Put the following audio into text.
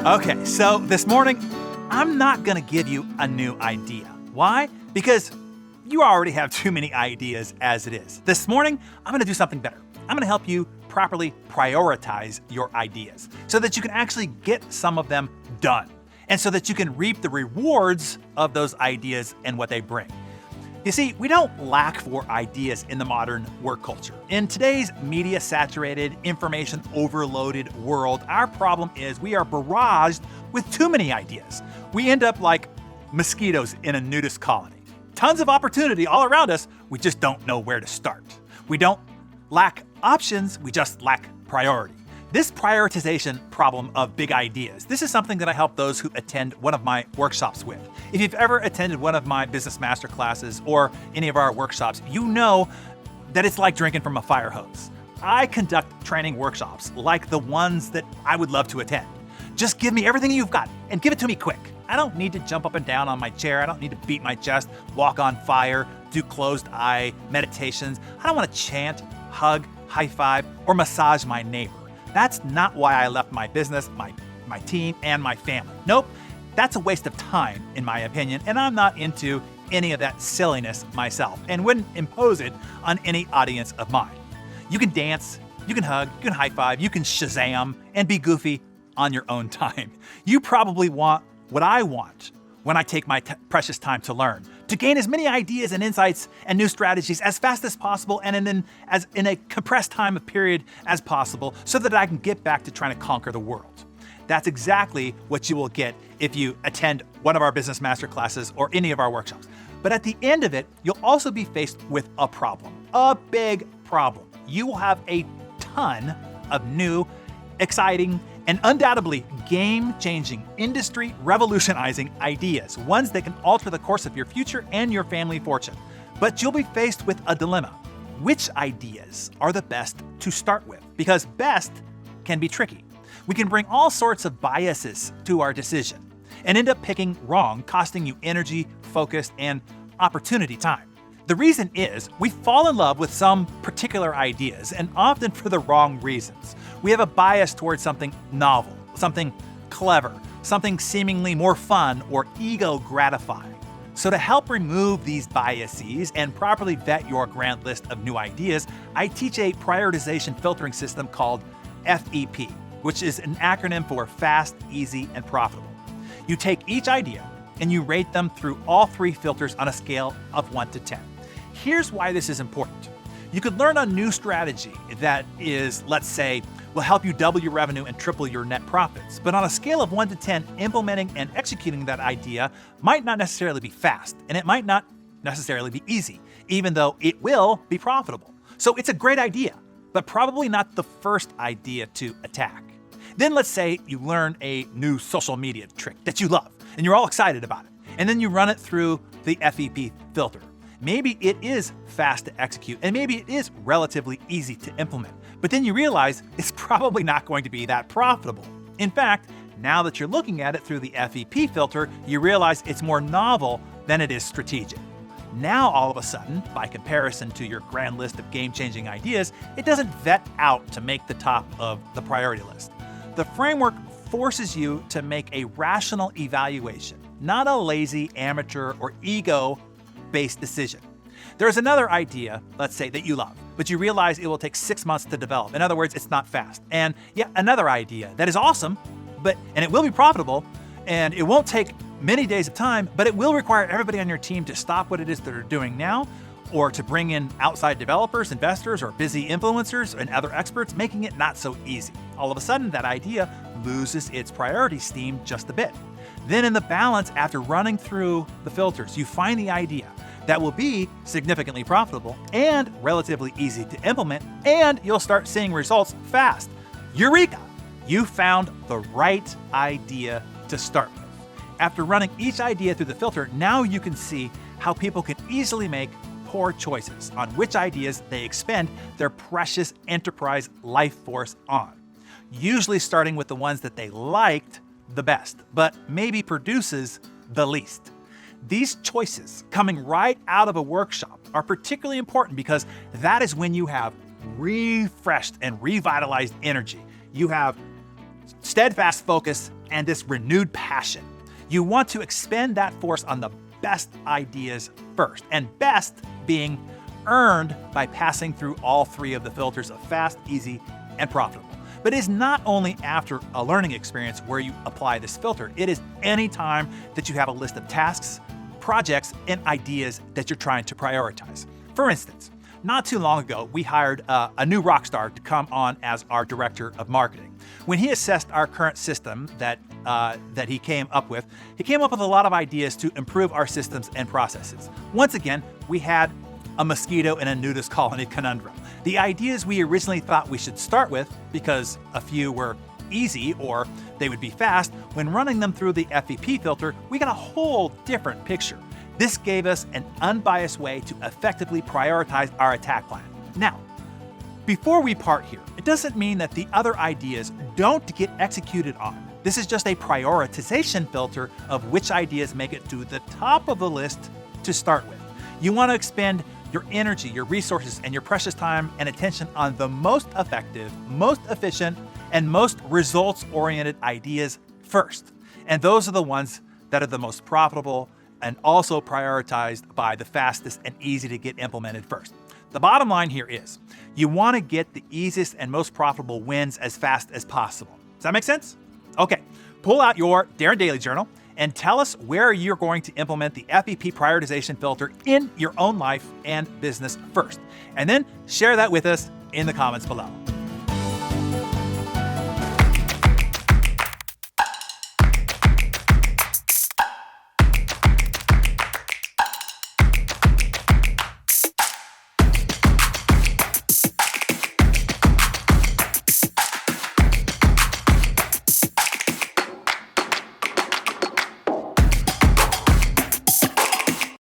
Okay, so this morning, I'm not going to give you a new idea. Why? Because you already have too many ideas as it is. This morning, I'm going to do something better. I'm going to help you properly prioritize your ideas so that you can actually get some of them done and so that you can reap the rewards of those ideas and what they bring. You see, we don't lack for ideas in the modern work culture. In today's media-saturated, information-overloaded world, our problem is we are barraged with too many ideas. We end up like mosquitoes in a nudist colony. Tons of opportunity all around us, we just don't know where to start. We don't lack options, we just lack priority. This prioritization problem of big ideas, this is something that I help those who attend one of my workshops with. If you've ever attended one of my business master classes or any of our workshops, you know that it's like drinking from a fire hose. I conduct training workshops like the ones that I would love to attend. Just give me everything you've got and give it to me quick. I don't need to jump up and down on my chair. I don't need to beat my chest, walk on fire, do closed eye meditations. I don't want to chant, hug, high five, or massage my neighbor. That's not why I left my business, my team, and my family. Nope, that's a waste of time, in my opinion, and I'm not into any of that silliness myself and wouldn't impose it on any audience of mine. You can dance, you can hug, you can high five, you can Shazam, and be goofy on your own time. You probably want what I want when I take my precious time to learn, to gain as many ideas and insights and new strategies as fast as possible and in a compressed time of period as possible so that I can get back to trying to conquer the world. That's exactly what you will get if you attend one of our business master classes or any of our workshops. But at the end of it, you'll also be faced with a problem, a big problem. You will have a ton of new, exciting, and undoubtedly game-changing, industry-revolutionizing ideas, ones that can alter the course of your future and your family fortune. But you'll be faced with a dilemma. Which ideas are the best to start with? Because best can be tricky. We can bring all sorts of biases to our decision and end up picking wrong, costing you energy, focus, and opportunity time. The reason is we fall in love with some particular ideas and often for the wrong reasons. We have a bias towards something novel, something clever, something seemingly more fun or ego gratifying. So to help remove these biases and properly vet your grand list of new ideas, I teach a prioritization filtering system called FEP, which is an acronym for fast, easy, and profitable. You take each idea and you rate them through all three filters on a scale of 1 to 10. Here's why this is important. You could learn a new strategy that is, let's say, will help you double your revenue and triple your net profits. But on a scale of 1 to 10, implementing and executing that idea might not necessarily be fast, and it might not necessarily be easy, even though it will be profitable. So it's a great idea, but probably not the first idea to attack. Then let's say you learn a new social media trick that you love, and you're all excited about it. And then you run it through the FEP filter. Maybe it is fast to execute, and maybe it is relatively easy to implement. But then you realize it's probably not going to be that profitable. In fact, now that you're looking at it through the FEP filter, you realize it's more novel than it is strategic. Now, all of a sudden, by comparison to your grand list of game-changing ideas, it doesn't vet out to make the top of the priority list. The framework forces you to make a rational evaluation, not a lazy, amateur, or ego-based decision. There's another idea, let's say, that you love, but you realize it will take 6 months to develop. In other words, it's not fast. And yet another idea that is awesome, and it will be profitable, and it won't take many days of time, but it will require everybody on your team to stop what it is that they're doing now, or to bring in outside developers, investors, or busy influencers and other experts, making it not so easy. All of a sudden, that idea loses its priority steam just a bit. Then in the balance, after running through the filters, you find the idea that will be significantly profitable and relatively easy to implement, and you'll start seeing results fast. Eureka! You found the right idea to start with. After running each idea through the filter, now you can see how people can easily make poor choices on which ideas they expend their precious enterprise life force on. Usually starting with the ones that they liked the best, but maybe produces the least. These choices coming right out of a workshop are particularly important because that is when you have refreshed and revitalized energy. You have steadfast focus and this renewed passion. You want to expend that force on the best ideas first, and best being earned by passing through all three of the filters of fast, easy, and profitable. But it is not only after a learning experience where you apply this filter, it is any time that you have a list of tasks, projects, and ideas that you're trying to prioritize. For instance, not too long ago, we hired a new rock star to come on as our director of marketing. When he assessed our current system that he came up with a lot of ideas to improve our systems and processes. Once again, we had a mosquito in a nudist colony conundrum. The ideas we originally thought we should start with, because a few were easy or they would be fast, when running them through the FEP filter, we got a whole different picture. This gave us an unbiased way to effectively prioritize our attack plan. Now, before we part here, it doesn't mean that the other ideas don't get executed on. This is just a prioritization filter of which ideas make it to the top of the list to start with. You want to expend your energy, your resources, and your precious time and attention on the most effective, most efficient, and most results-oriented ideas first. And those are the ones that are the most profitable and also prioritized by the fastest and easy to get implemented first. The bottom line here is you want to get the easiest and most profitable wins as fast as possible. Does that make sense? Okay, pull out your Darren Daily Journal and tell us where you're going to implement the FEP prioritization filter in your own life and business first. And then share that with us in the comments below.